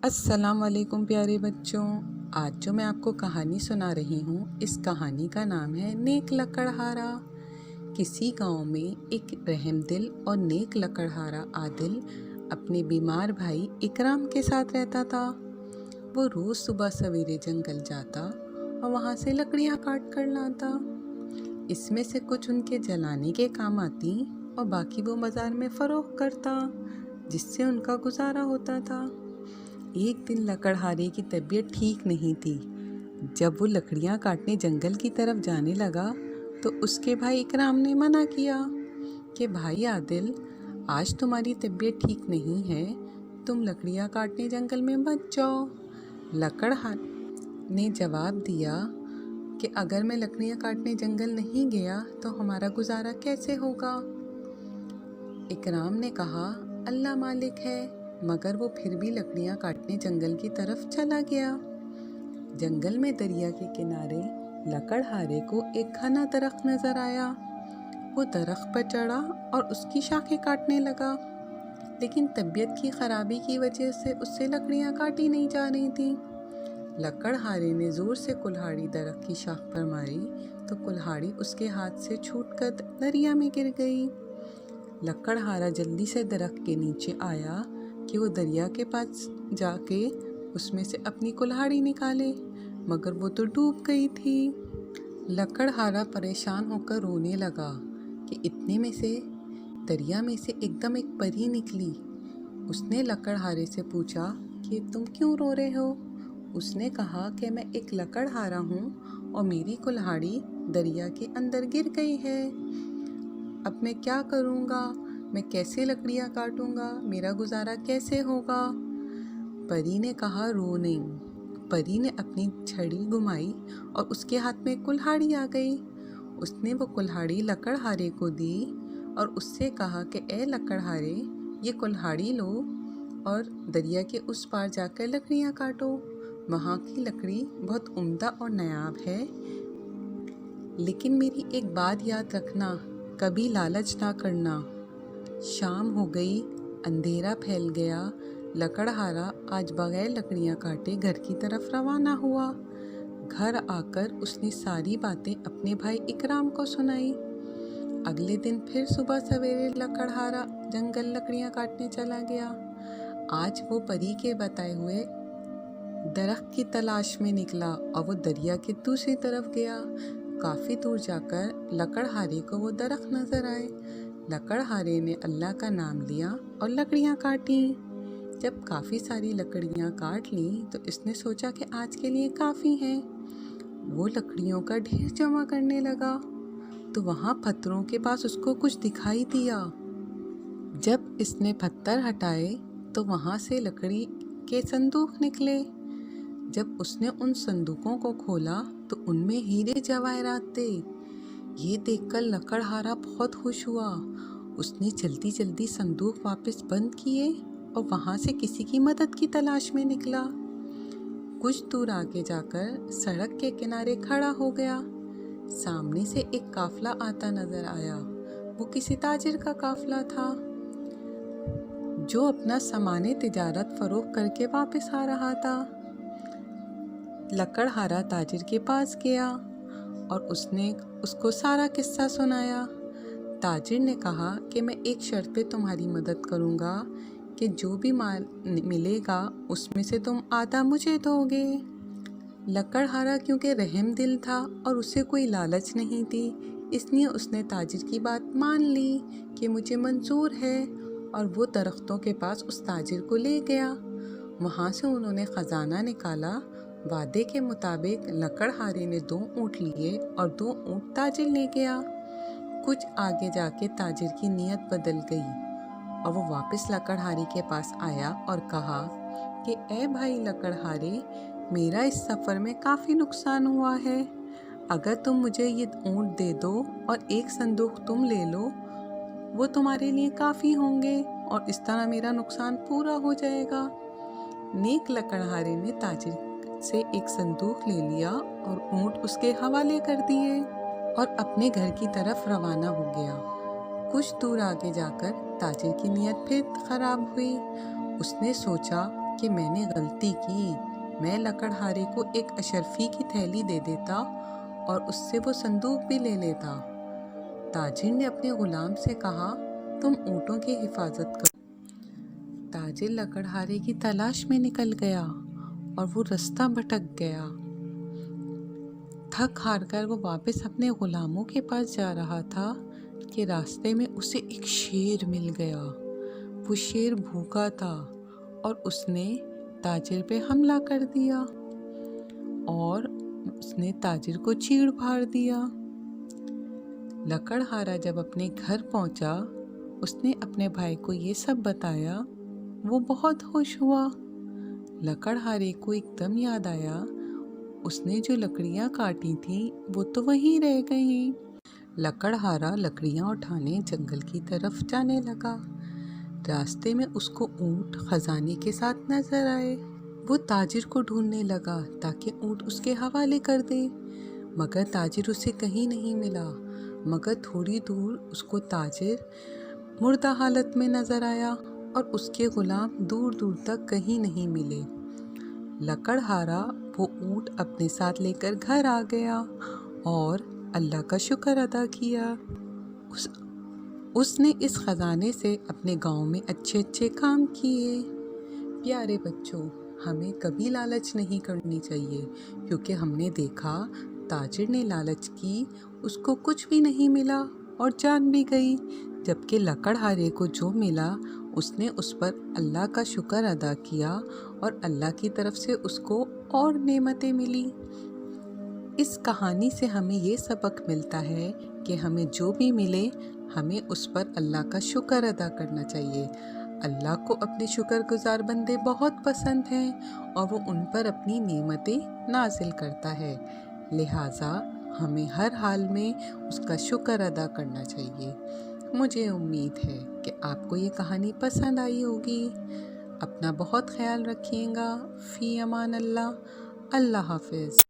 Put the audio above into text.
अस्सलाम वालेकुम प्यारे बच्चों। आज जो मैं आपको कहानी सुना रही हूँ, इस कहानी का नाम है नेक लकड़हारा। किसी गांव में एक रहमदिल और नेक लकड़हारा आदिल अपने बीमार भाई इकराम के साथ रहता था। वो रोज़ सुबह सवेरे जंगल जाता और वहाँ से लकड़ियाँ काट कर लाता। इसमें से कुछ उनके जलाने के काम आती और बाकी वो बाज़ार में फ़रोख्त करता, जिससे उनका गुजारा होता था। एक दिन लकड़हारे की तबीयत ठीक नहीं थी। जब वो लकड़ियाँ काटने जंगल की तरफ जाने लगा तो उसके भाई इकराम ने मना किया कि भाई आदिल, आज तुम्हारी तबीयत ठीक नहीं है, तुम लकड़ियाँ काटने जंगल में मत जाओ। लकड़हार ने जवाब दिया कि अगर मैं लकड़ियाँ काटने जंगल नहीं गया तो हमारा गुजारा कैसे होगा। इकराम ने कहा, अल्लाह मालिक है, मगर वो फिर भी लकड़ियाँ काटने जंगल की तरफ चला गया। जंगल में दरिया के किनारे लकड़हारे को एक घना दरख्त नजर आया। वो दरख्त पर चढ़ा और उसकी शाखें काटने लगा, लेकिन तबीयत की खराबी की वजह से उससे लकड़ियाँ काटी नहीं जा रही थी। लकड़हारे ने जोर से कुल्हाड़ी दरख्त की शाख पर मारी तो कुल्हाड़ी उसके हाथ से छूटकर दरिया में गिर गई। लकड़हारा जल्दी से दरख्त के नीचे आया कि वो दरिया के पास जाके उसमें से अपनी कुल्हाड़ी निकाले, मगर वो तो डूब गई थी। लकड़हारा परेशान होकर रोने लगा कि इतने में से दरिया में से एकदम एक परी निकली। उसने लकड़हारे से पूछा कि तुम क्यों रो रहे हो। उसने कहा कि मैं एक लकड़हारा हूँ और मेरी कुल्हाड़ी दरिया के अंदर गिर गई है। अब मैं क्या करूँगा, मैं कैसे लकड़ियाँ काटूँगा, मेरा गुजारा कैसे होगा। परी ने कहा, रो नहीं। परी ने अपनी छड़ी घुमाई और उसके हाथ में कुल्हाड़ी आ गई। उसने वो कुल्हाड़ी लकड़हारे को दी और उससे कहा कि ए लकड़हारे, ये कुल्हाड़ी लो और दरिया के उस पार जाकर लकड़ियाँ काटो। वहाँ की लकड़ी बहुत उम्दा और नायाब है, लेकिन मेरी एक बात याद रखना, कभी लालच ना करना। शाम हो गई, अंधेरा फैल गया। लकड़हारा आज बगैर लकड़ियाँ काटे घर की तरफ रवाना हुआ। घर आकर उसने सारी बातें अपने भाई इकराम को सुनाई। अगले दिन फिर सुबह सवेरे लकड़हारा जंगल लकड़ियाँ काटने चला गया। आज वो परी के बताए हुए दरख्त की तलाश में निकला और वो दरिया के दूसरी तरफ गया। काफ़ी दूर जाकर लकड़हारे को वो दरख्त नजर आए। लकड़हारे ने अल्लाह का नाम लिया और लकड़ियाँ काटी। जब काफ़ी सारी लकड़ियाँ काट ली तो इसने सोचा कि आज के लिए काफ़ी हैं। वो लकड़ियों का ढेर जमा करने लगा तो वहाँ पत्थरों के पास उसको कुछ दिखाई दिया। जब इसने पत्थर हटाए तो वहाँ से लकड़ी के संदूक निकले। जब उसने उन संदूकों को खोला तो उनमें हीरे जवाहरात थे। ये देखकर लकड़हारा बहुत खुश हुआ। उसने जल्दी जल्दी संदूक वापस बंद किए और वहाँ से किसी की मदद की तलाश में निकला। कुछ दूर आगे जाकर सड़क के किनारे खड़ा हो गया। सामने से एक काफला आता नजर आया। वो किसी ताजिर का काफला था जो अपना सामान तिजारत फरोख्त करके वापस आ रहा था। लकड़हारा ताजिर के पास गया और उसने उसको सारा किस्सा सुनाया। ताजिर ने कहा कि मैं एक शर्त पे तुम्हारी मदद करूँगा कि जो भी माल मिलेगा उसमें से तुम आधा मुझे दोगे। लकड़हारा क्योंकि रहम दिल था और उसे कोई लालच नहीं थी, इसलिए उसने ताजिर की बात मान ली कि मुझे मंजूर है, और वो दरख्तों के पास उस ताजिर को ले गया। वहाँ से उन्होंने ख़जाना निकाला। वादे के मुताबिक लकड़हारे ने 2 ऊँट लिए और 2 ऊँट ताजिर ले गया। कुछ आगे जाके ताजिर की नीयत बदल गई और वो वापस लकड़हारे के पास आया और कहा कि ए भाई लकड़हारे, मेरा इस सफ़र में काफ़ी नुकसान हुआ है। अगर तुम मुझे ये ऊँट दे दो और एक संदूक तुम ले लो, वो तुम्हारे लिए काफ़ी होंगे और इस तरह मेरा नुकसान पूरा हो जाएगा। नेक लकड़हारे ने ताजिर से एक संदूक ले लिया और ऊँट उसके हवाले कर दिए और अपने घर की तरफ रवाना हो गया। कुछ दूर आगे जाकर ताजिर की नीयत फिर खराब हुई। उसने सोचा کہ میں نے غلطی کی، میں لکڑہارے کو ایک اشرفی کی تھیلی دے دیتا اور اس سے وہ صندوق بھی لے لیتا۔ تاجر نے اپنے غلام سے کہا، تم اونٹوں کی حفاظت کرو۔ تاجر لکڑہارے کی تلاش میں نکل گیا اور وہ رستہ بھٹک گیا۔ تھک ہار کر وہ واپس اپنے غلاموں کے پاس جا رہا تھا کہ راستے میں اسے ایک شیر مل گیا۔ وہ شیر بھوکا تھا اور اس نے تاجر پہ حملہ کر دیا اور اس نے تاجر کو چیڑ پھاڑ دیا۔ لکڑہارا جب اپنے گھر پہنچا، اس نے اپنے بھائی کو یہ سب بتایا۔ وہ بہت خوش ہوا۔ لکڑہارے کو ایک دم یاد آیا، اس نے جو لکڑیاں کاٹی تھیں وہ تو وہیں رہ گئیں۔ لکڑہارا لکڑیاں اٹھانے جنگل کی طرف جانے لگا۔ راستے میں اس کو اونٹ خزانے کے ساتھ نظر آئے۔ وہ تاجر کو ڈھونڈنے لگا تاکہ اونٹ اس کے حوالے کر دے، مگر تاجر اسے کہیں نہیں ملا۔ مگر تھوڑی دور اس کو تاجر مردہ حالت میں نظر آیا اور اس کے غلام دور دور تک کہیں نہیں ملے۔ لکڑہارا وہ اونٹ اپنے ساتھ لے کر گھر آ گیا اور اللہ کا شکر ادا کیا۔ اس نے اس خزانے سے اپنے گاؤں میں اچھے اچھے کام کیے۔ پیارے بچوں، ہمیں کبھی لالچ نہیں کرنی چاہیے، کیونکہ ہم نے دیکھا تاجر نے لالچ کی، اس کو کچھ بھی نہیں ملا اور جان بھی گئی، جبکہ لکڑہارے کو جو ملا اس نے اس پر اللہ کا شکر ادا کیا اور اللہ کی طرف سے اس کو اور نعمتیں ملی۔ اس کہانی سے ہمیں یہ سبق ملتا ہے کہ ہمیں جو بھی ملے ہمیں اس پر اللہ کا شکر ادا کرنا چاہیے۔ اللہ کو اپنے شکر گزار بندے بہت پسند ہیں اور وہ ان پر اپنی نعمتیں نازل کرتا ہے، لہٰذا ہمیں ہر حال میں اس کا شکر ادا کرنا چاہیے۔ مجھے امید ہے کہ آپ کو یہ کہانی پسند آئی ہوگی۔ اپنا بہت خیال رکھیے گا۔ فی امان اللہ۔ اللہ حافظ۔